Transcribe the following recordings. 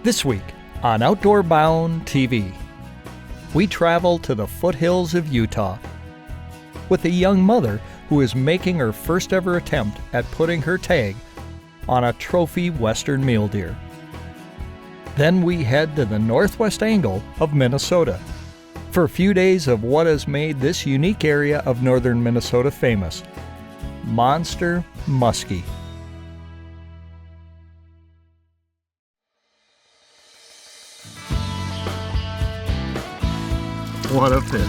This week on Outdoor Bound TV, we travel to the foothills of Utah with a young mother who is making her first ever attempt at putting her tag on a trophy western mule deer. Then we head to the northwest angle of Minnesota for a few days of what has made this unique area of northern Minnesota famous, monster muskie. What a fish.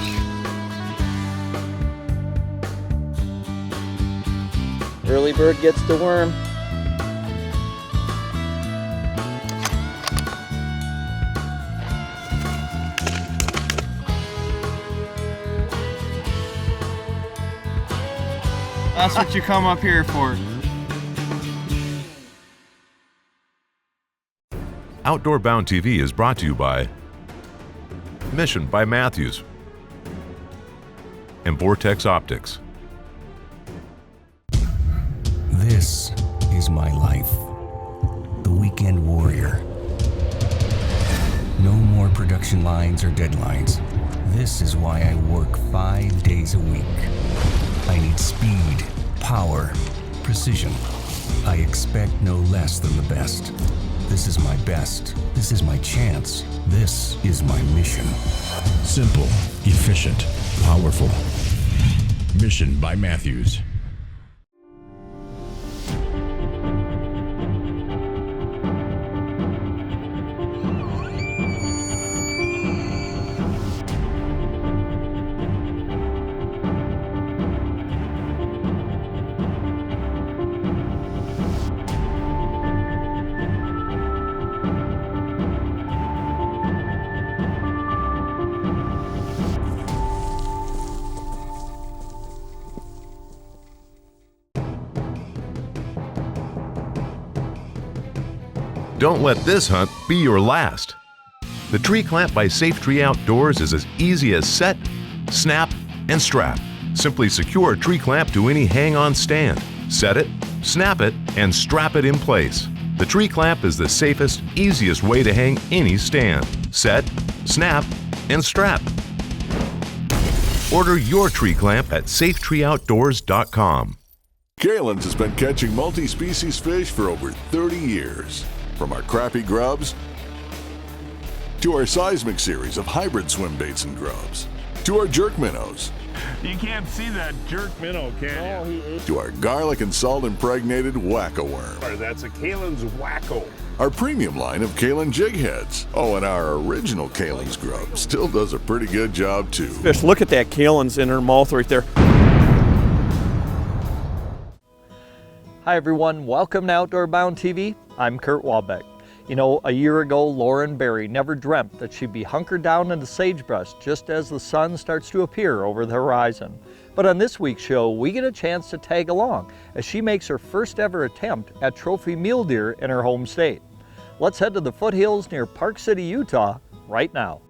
Early bird gets the worm. That's what you come up here for. Outdoor Bound TV is brought to you by Mission by Matthews and Vortex Optics. This is my life. The weekend warrior. No more production lines or deadlines. This is why I work 5 days a week. I need speed, power, precision. I expect no less than the best. This is my best. This is my chance. This is my mission. Simple, efficient, powerful. Mission by Matthews. Don't let this hunt be your last. The tree clamp by Safe Tree Outdoors is as easy as set, snap, and strap. Simply secure a tree clamp to any hang-on stand. Set it, snap it, and strap it in place. The tree clamp is the safest, easiest way to hang any stand. Set, snap, and strap. Order your tree clamp at safetreeoutdoors.com. Kalen's has been catching multi-species fish for over 30 years. From our crappie grubs, to our seismic series of hybrid swim baits and grubs, to our jerk minnows. You can't see that jerk minnow, can you? To our garlic and salt impregnated wacko worm. That's a Kalen's Wacko. Our premium line of Kalen jig heads. Oh, and our original Kalen's grub still does a pretty good job too. Just look at that Kalen's in her mouth right there. Hi everyone, welcome to Outdoor Bound TV. I'm Kurt Walbeck. You know, a year ago, Lauren Berry never dreamt that she'd be hunkered down in the sagebrush just as the sun starts to appear over the horizon. But on this week's show, we get a chance to tag along as she makes her first ever attempt at trophy mule deer in her home state. Let's head to the foothills near Park City, Utah, right now.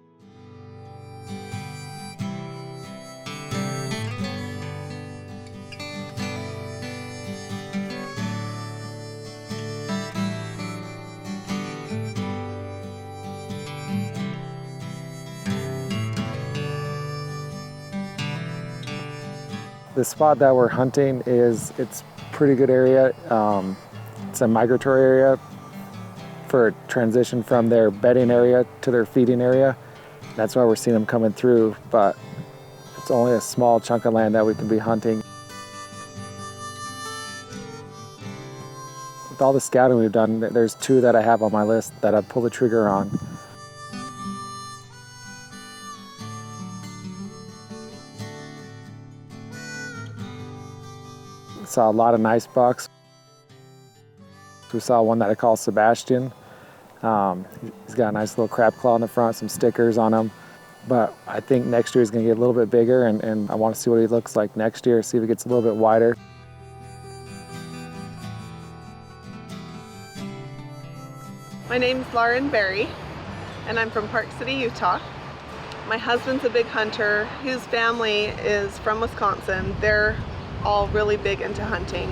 The spot that we're hunting it's pretty good area. It's a migratory area for a transition from their bedding area to their feeding area. That's why we're seeing them coming through, but it's only a small chunk of land that we can be hunting. With all the scouting we've done, there's 2 that I have on my list that I've pulled the trigger on. Saw a lot of nice bucks. We saw one that I call Sebastian. He's got a nice little crab claw in the front, some stickers on him. But I think next year he's going to get a little bit bigger, and I want to see what he looks like next year, see if he gets a little bit wider. My name's Lauren Berry, and I'm from Park City, Utah. My husband's a big hunter. His family is from Wisconsin. They're all really big into hunting.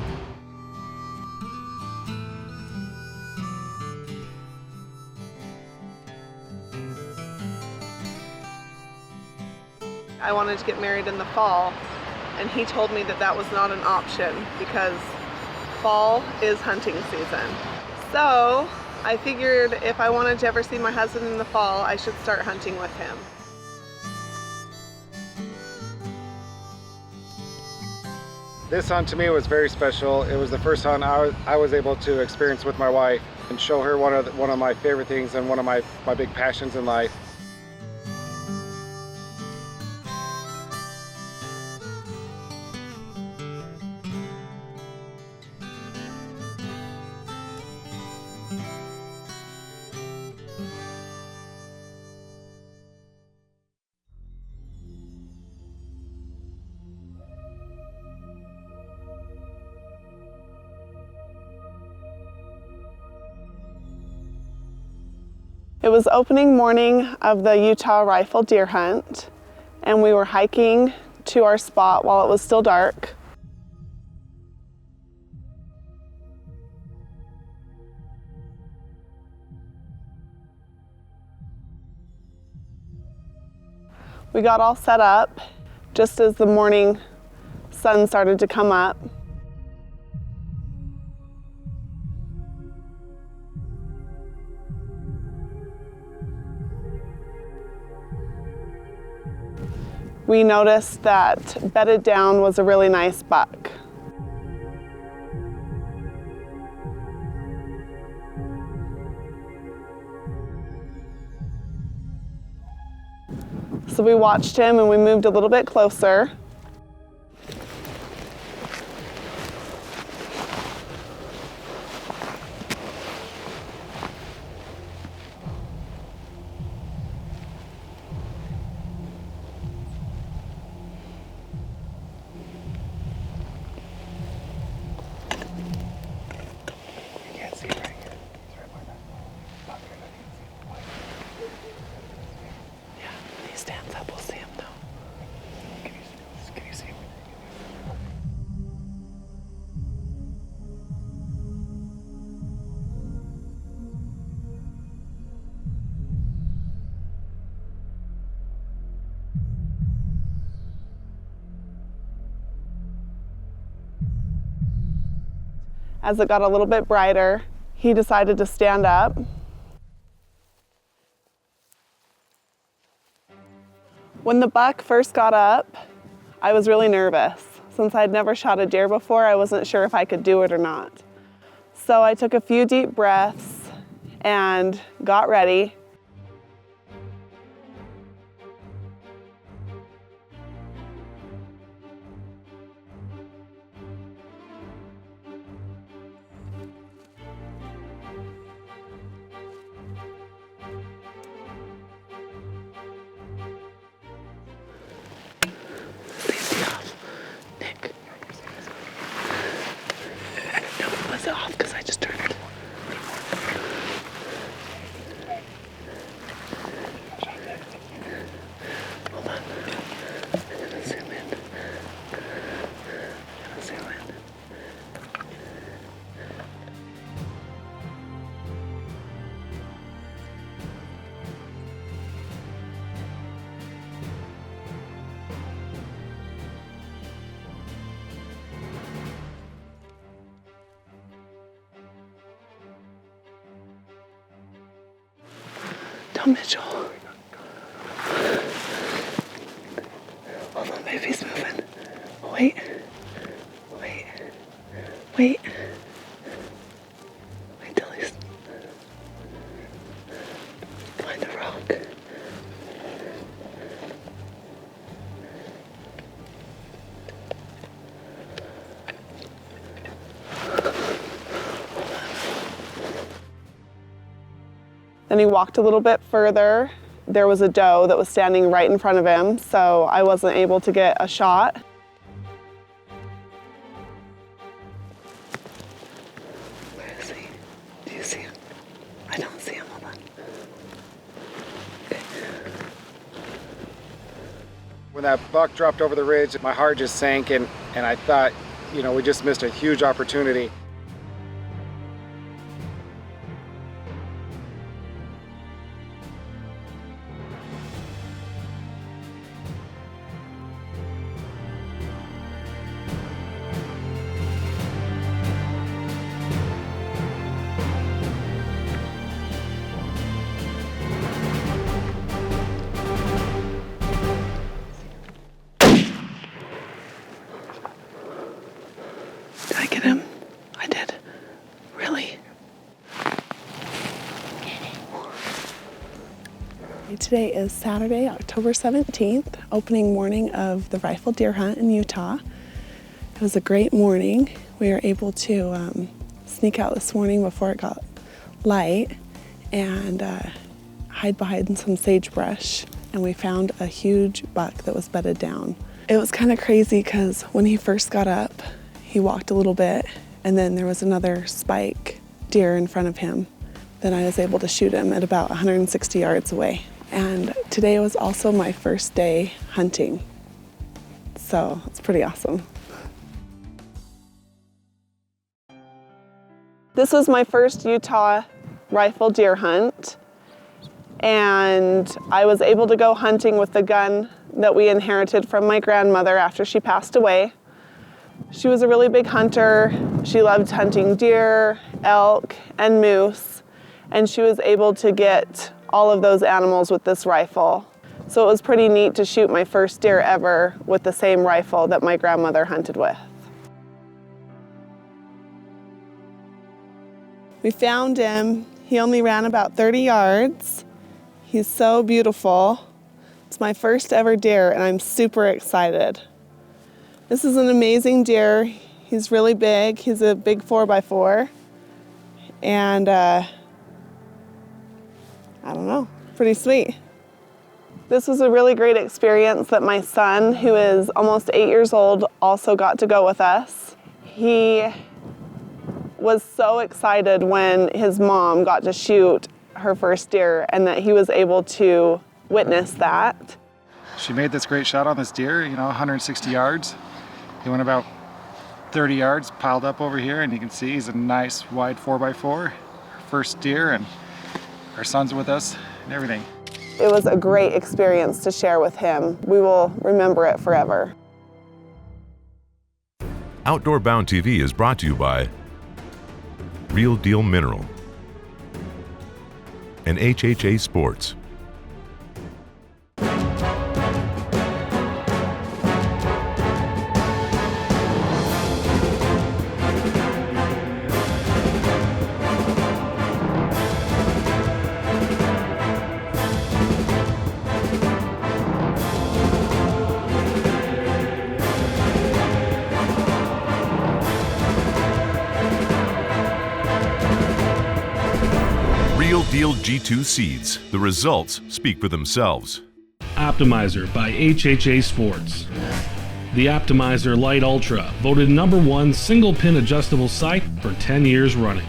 I wanted to get married in the fall, and he told me that that was not an option because fall is hunting season. So I figured if I wanted to ever see my husband in the fall, I should start hunting with him. This hunt to me was very special. It was the first hunt I was able to experience with my wife and show her one of my favorite things and one of my big passions in life. It was opening morning of the Utah rifle deer hunt, and we were hiking to our spot while it was still dark. We got all set up just as the morning sun started to come up. We noticed that bedded down was a really nice buck. So we watched him and we moved a little bit closer. As it got a little bit brighter, he decided to stand up. When the buck first got up, I was really nervous. Since I'd never shot a deer before, I wasn't sure if I could do it or not. So I took a few deep breaths and got ready. Off because I just turned it. Hold on. I'm gonna zoom in. Mitchell. Hold on, baby's moving. Wait. Wait till he's behind a rock. Then he walked a little bit further. There was a doe that was standing right in front of him, so I wasn't able to get a shot. Where is he? Do you see him? I don't see him. Hold on. Okay. When that buck dropped over the ridge, my heart just sank, and I thought, we just missed a huge opportunity. Today is Saturday, October 17th, opening morning of the rifle deer hunt in Utah. It was a great morning. We were able to sneak out this morning before it got light and hide behind some sagebrush, and we found a huge buck that was bedded down. It was kind of crazy because when he first got up, he walked a little bit, and then there was another spike deer in front of him. Then I was able to shoot him at about 160 yards away. And today was also my first day hunting, so it's pretty awesome. This was my first Utah rifle deer hunt, and I was able to go hunting with the gun that we inherited from my grandmother after she passed away. She was a really big hunter. She loved hunting deer, elk, and moose, and she was able to get all of those animals with this rifle. So it was pretty neat to shoot my first deer ever with the same rifle that my grandmother hunted with. We found him. He only ran about 30 yards. He's so beautiful. It's my first ever deer, and I'm super excited. This is an amazing deer. He's really big. He's a big 4x4. And I don't know, pretty sweet. This was a really great experience that my son, who is almost 8 years old, also got to go with us. He was so excited when his mom got to shoot her first deer and that he was able to witness that. She made this great shot on this deer, 160 yards. He went about 30 yards, piled up over here, and you can see he's a nice wide 4x4. Her first deer, and our son's with us and everything. It was a great experience to share with him. We will remember it forever. Outdoor Bound TV is brought to you by Real Deal Mineral and HHA Sports. Real Deal G2 seeds. The results speak for themselves. Optimizer by HHA Sports. The Optimizer Lite Ultra, voted #1 single pin adjustable sight for 10 years running.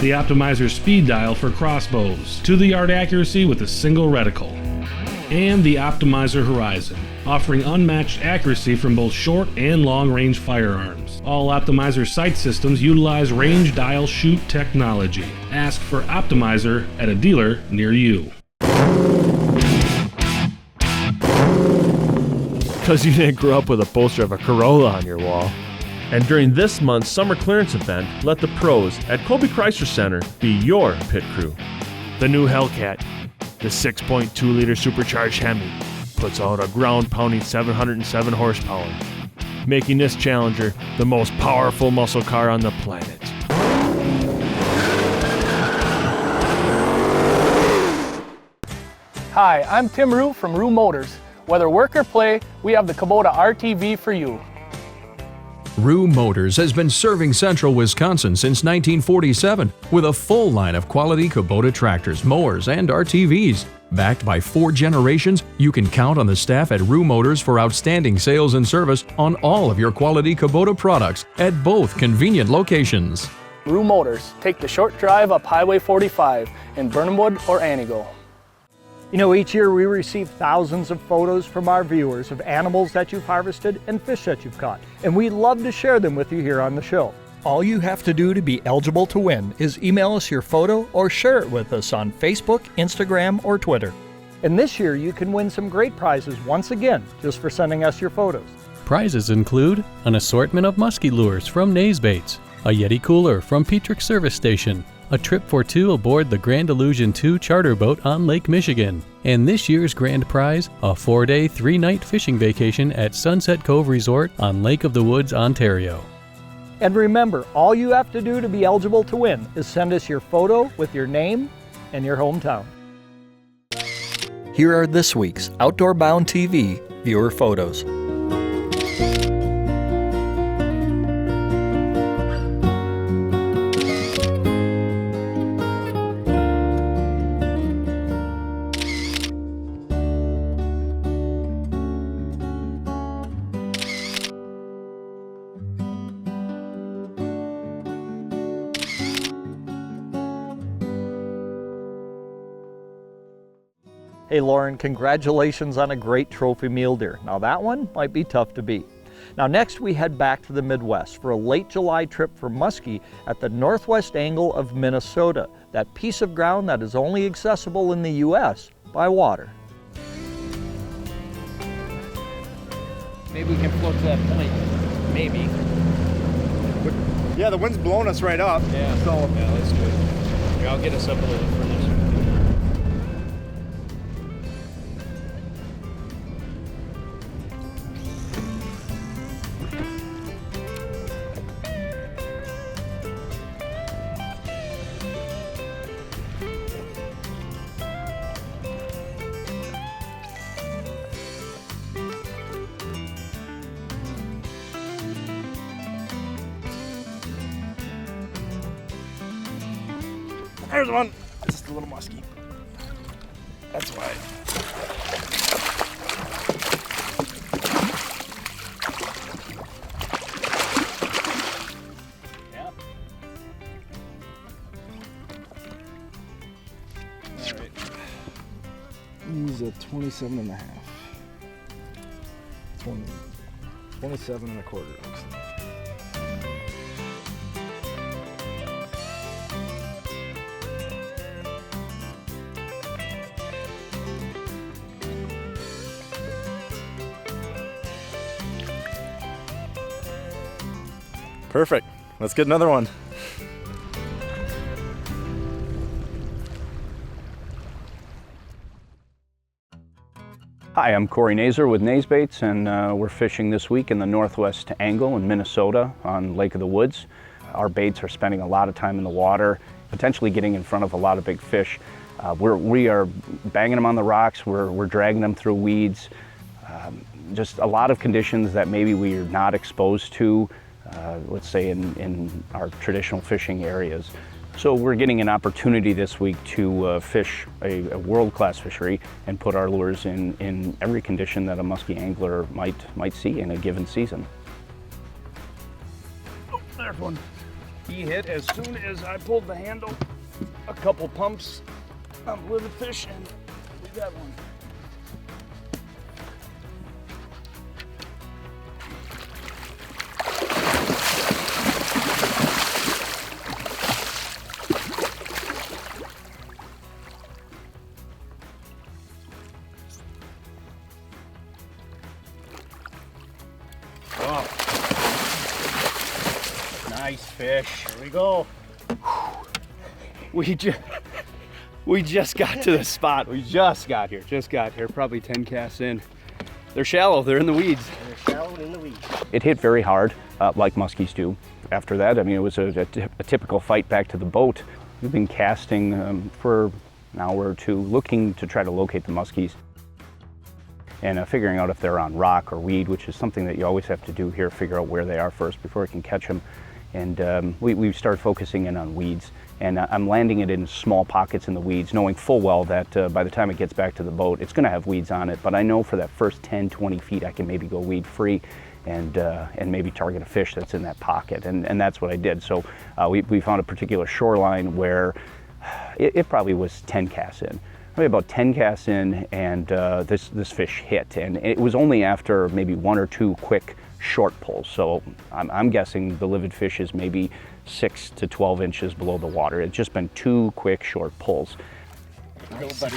The Optimizer Speed Dial for crossbows, to the yard accuracy with a single reticle. And the Optimizer Horizon, offering unmatched accuracy from both short and long range firearms. All Optimizer sight systems utilize range dial shoot technology. Ask for Optimizer at a dealer near you. Because you didn't grow up with a poster of a Corolla on your wall. And during this month's summer clearance event, let the pros at Colby Chrysler Center be your pit crew. The new Hellcat, the 6.2-liter supercharged Hemi, puts out a ground-pounding 707 horsepower, making this Challenger the most powerful muscle car on the planet. Hi, I'm Tim Rue from Rue Motors. Whether work or play, we have the Kubota RTV for you. Rue Motors has been serving central Wisconsin since 1947 with a full line of quality Kubota tractors, mowers, and RTVs. Backed by 4 generations, you can count on the staff at Rue Motors for outstanding sales and service on all of your quality Kubota products at both convenient locations. Rue Motors, take the short drive up Highway 45 in Burnhamwood or Antigo. You know, each year we receive thousands of photos from our viewers of animals that you've harvested and fish that you've caught, and we'd love to share them with you here on the show. All you have to do to be eligible to win is email us your photo or share it with us on Facebook, Instagram, or Twitter. And this year you can win some great prizes once again just for sending us your photos. Prizes include an assortment of musky lures from Nays Baits, a Yeti cooler from Petrick Service Station, a trip for 2 aboard the Grand Illusion 2 charter boat on Lake Michigan, and this year's grand prize, a 4-day, 3-night fishing vacation at Sunset Cove Resort on Lake of the Woods, Ontario. And remember, all you have to do to be eligible to win is send us your photo with your name, in your hometown. Here are this week's Outdoor Bound TV viewer photos. Hey Lauren, congratulations on a great trophy mule deer. Now that one might be tough to beat. Now next we head back to the Midwest for a late July trip for Musky at the northwest angle of Minnesota, that piece of ground that is only accessible in the U.S. by water. Maybe we can float to that point. Maybe. Yeah, the wind's blowing us right up. Yeah, so yeah, let's do it. Here, I'll get us up a little further. There's one. It's just a little musky. That's why. Yeah. All right. He's a 27 and a half. 27 and a quarter. Looks like. Perfect. Let's get another one. Hi, I'm Corey Nazer with Naze Baits, and we're fishing this week in the Northwest Angle in Minnesota on Lake of the Woods. Our baits are spending a lot of time in the water, potentially getting in front of a lot of big fish. We are banging them on the rocks, we're dragging them through weeds, just a lot of conditions that maybe we are not exposed to, let's say in our traditional fishing areas. So we're getting an opportunity this week to fish a world-class fishery and put our lures in every condition that a musky angler might see in a given season. Oh, there's one. He hit as soon as I pulled the handle. A couple pumps with the fish, and we got one. Oh, nice fish. Here we go. We just got to the spot. We just got here. Probably 10 casts in. They're shallow. They're in the weeds. They're shallow in the weeds. It hit very hard, like muskies do. After that, I mean, it was a typical fight back to the boat. We've been casting for an hour or two, looking to try to locate the muskies and figuring out if they're on rock or weed, which is something that you always have to do here, figure out where they are first before you can catch them. And we started focusing in on weeds, and I'm landing it in small pockets in the weeds, knowing full well that by the time it gets back to the boat, it's gonna have weeds on it, but I know for that first 10, 20 feet, I can maybe go weed free and maybe target a fish that's in that pocket, and that's what I did. So we found a particular shoreline where it probably was 10 casts in. Probably about 10 casts in, and this fish hit, and it was only after maybe one or two quick short pulls. So I'm guessing the livid fish is maybe 6 to 12 inches below the water. It's just been two quick short pulls. Nice. Go, buddy.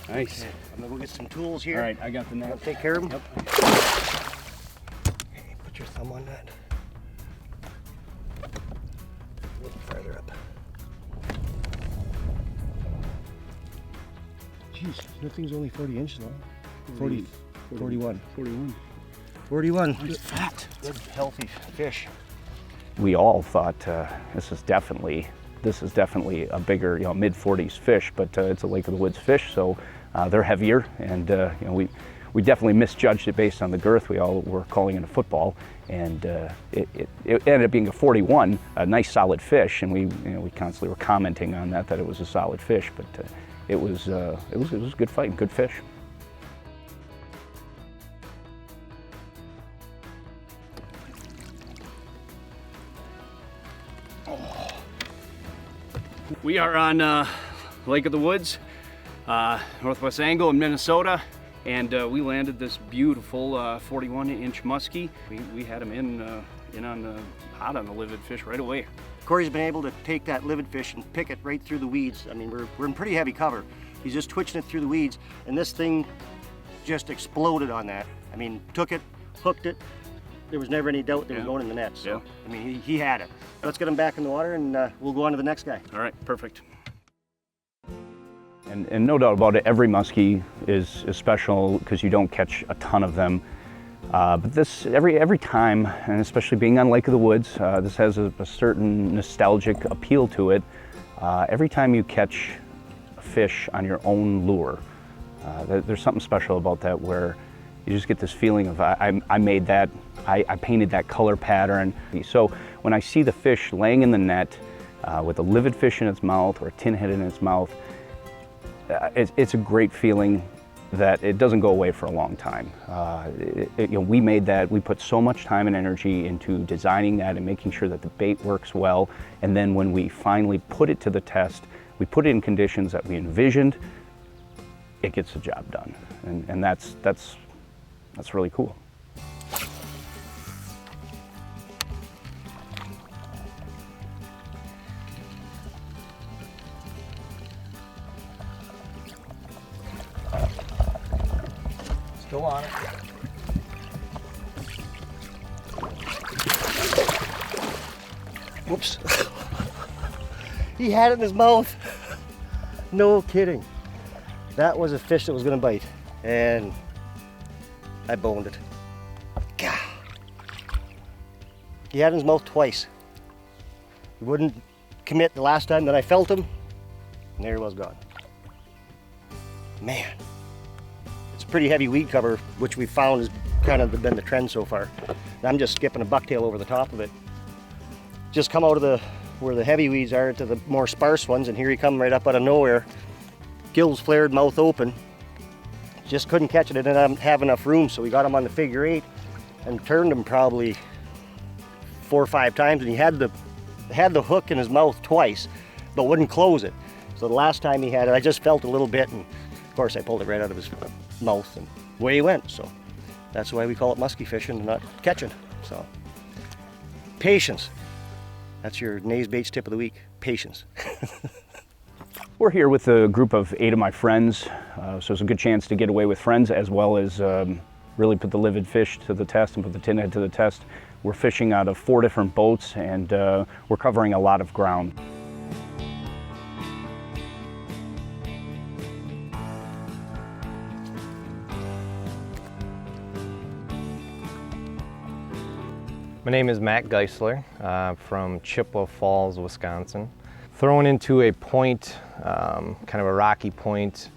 Nice. I'm gonna go get some tools here. All right, I got the net. I'll take care of them. Yep. Okay, put your thumb on that. A little farther up. Jeez, nothing's only 40 inches long. 41. 41. Nice fat. Good, healthy fish. We all thought this is definitely this is definitely a bigger, mid-40s fish, but it's a Lake of the Woods fish, so they're heavier, and we definitely misjudged it based on the girth. We all were calling it a football, and it ended up being a 41, a nice solid fish, and we constantly were commenting on that it was a solid fish, but it was a good fight and good fish. We are on Lake of the Woods, northwest angle in Minnesota, and we landed this beautiful 41-inch muskie. We had him in on the hot on the livid fish right away. Corey's been able to take that livid fish and pick it right through the weeds. I mean, we're in pretty heavy cover. He's just twitching it through the weeds, and this thing just exploded on that. I mean, took it, hooked it. There was never any doubt they were going in the net. So, I mean, he had it. Let's get him back in the water, and we'll go on to the next guy. All right, perfect. And no doubt about it, every muskie is special because you don't catch a ton of them. But this, every time, and especially being on Lake of the Woods, this has a certain nostalgic appeal to it. Every time you catch a fish on your own lure, there's something special about that where you just get this feeling of, I made that, I painted that color pattern. So when I see the fish laying in the net with a livid fish in its mouth or a tinhead in its mouth, it's a great feeling that it doesn't go away for a long time. We made that, we put so much time and energy into designing that and making sure that the bait works well, and then when we finally put it to the test, we put it in conditions that we envisioned, it gets the job done. And that's really cool. Still on it. Whoops. He had it in his mouth. No kidding. That was a fish that was gonna bite, and I boned it. Gah. He had it in his mouth twice. He wouldn't commit the last time that I felt him, and there he was gone. Man. Pretty heavy weed cover, which we found has kind of been the trend so far. I'm just skipping a bucktail over the top of it. Just come out of where the heavy weeds are to the more sparse ones, and here he come right up out of nowhere. Gills flared, mouth open. Just couldn't catch it. It didn't have enough room, so we got him on the figure 8 and turned him probably 4 or 5 times, and he had the hook in his mouth twice, but wouldn't close it. So the last time he had it, I just felt a little bit, and of course I pulled it right out of his mouth, and away he went. So that's why we call it musky fishing and not catching. So patience. That's your Nays Baits tip of the week. Patience. We're here with a group of 8 of my friends, so it's a good chance to get away with friends as well as really put the livid fish to the test and put the tinhead to the test. We're fishing out of 4 different boats, and we're covering a lot of ground. My name is Matt Geisler from Chippewa Falls, Wisconsin. Thrown into a point, kind of a rocky point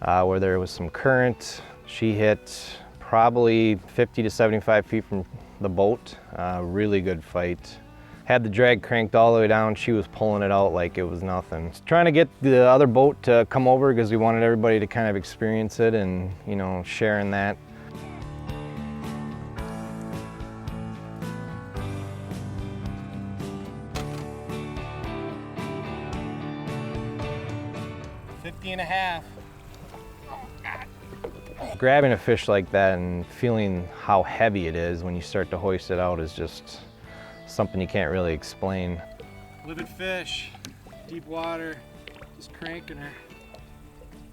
where there was some current. She hit probably 50 to 75 feet from the boat. Really good fight. Had the drag cranked all the way down. She was pulling it out like it was nothing. Trying to get the other boat to come over because we wanted everybody to kind of experience it and, you know, sharing that. And a half. Grabbing a fish like that and feeling how heavy it is when you start to hoist it out is just something you can't really explain. Livid fish, deep water, just cranking her.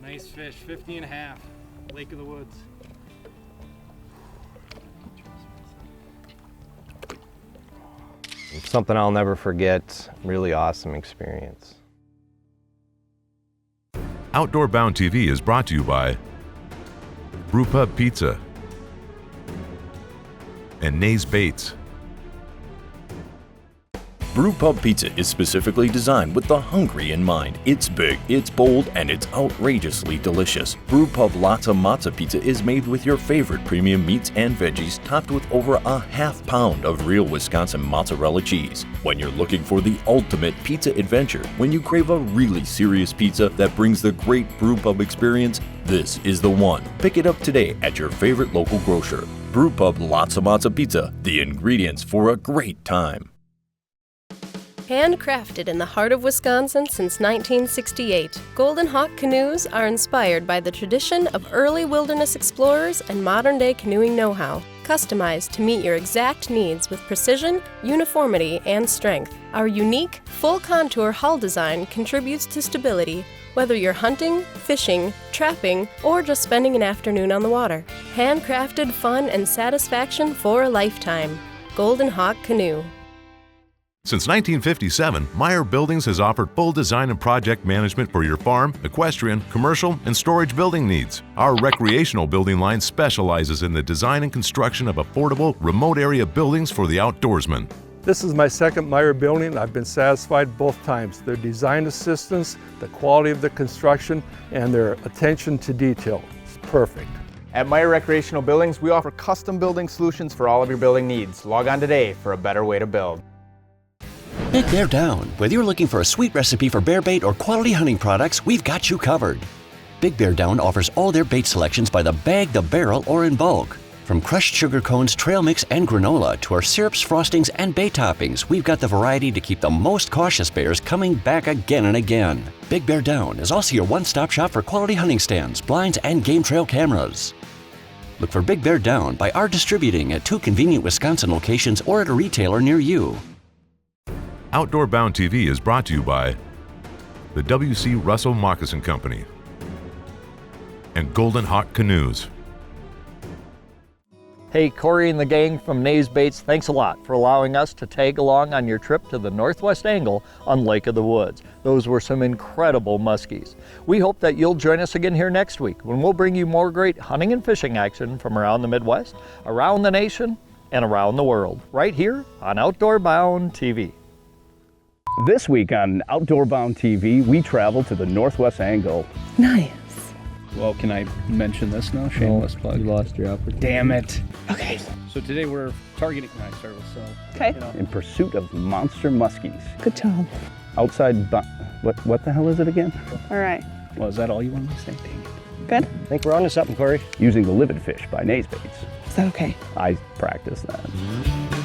Nice fish, 50 and a half, Lake of the Woods. It's something I'll never forget, really awesome experience. Outdoor Bound TV is brought to you by Brewpub Pizza and Nays Baits. Brewpub Pizza is specifically designed with the hungry in mind. It's big, it's bold, and it's outrageously delicious. Brewpub Latza Matza Pizza is made with your favorite premium meats and veggies, topped with over a half pound of real Wisconsin mozzarella cheese. When you're looking for the ultimate pizza adventure, when you crave a really serious pizza that brings the great Brewpub experience, this is the one. Pick it up today at your favorite local grocer. Brewpub Latza Matza Pizza, the ingredients for a great time. Handcrafted in the heart of Wisconsin since 1968, Golden Hawk canoes are inspired by the tradition of early wilderness explorers and modern-day canoeing know-how, customized to meet your exact needs with precision, uniformity, and strength. Our unique, full-contour hull design contributes to stability, whether you're hunting, fishing, trapping, or just spending an afternoon on the water. Handcrafted fun and satisfaction for a lifetime. Golden Hawk Canoe. Since 1957, Meyer Buildings has offered full design and project management for your farm, equestrian, commercial, and storage building needs. Our recreational building line specializes in the design and construction of affordable, remote area buildings for the outdoorsman. This is my second Meyer building. I've been satisfied both times. Their design assistance, the quality of the construction, and their attention to detail. It's perfect. At Meyer Recreational Buildings, we offer custom building solutions for all of your building needs. Log on today for a better way to build. Big Bear Down. Whether you're looking for a sweet recipe for bear bait or quality hunting products, we've got you covered. Big Bear Down offers all their bait selections by the bag, the barrel, or in bulk. From crushed sugar cones, trail mix, and granola to our syrups, frostings, and bait toppings, we've got the variety to keep the most cautious bears coming back again and again. Big Bear Down is also your one-stop shop for quality hunting stands, blinds, and game trail cameras. Look for Big Bear Down by our distributing at 2 convenient Wisconsin locations or at a retailer near you. Outdoor Bound TV is brought to you by the W.C. Russell Moccasin Company and Golden Hawk Canoes. Hey, Corey and the gang from Nays Baits, thanks a lot for allowing us to tag along on your trip to the northwest angle on Lake of the Woods. Those were some incredible muskies. We hope that you'll join us again here next week when we'll bring you more great hunting and fishing action from around the Midwest, around the nation, and around the world, right here on Outdoor Bound TV. This week on Outdoor Bound TV, we travel to the northwest angle. Nice. Well, can I mention this now? Shameless plug. You lost your opportunity. Damn it. Okay. So today we're targeting Okay. In pursuit of monster muskies. Good job. Outside, what the hell is it again? All right. Well, is that all you wanted to say? Dang it. Good. I think we're on to something, Corey. Using the livid fish by Nays Baits. Is that okay? I practiced that.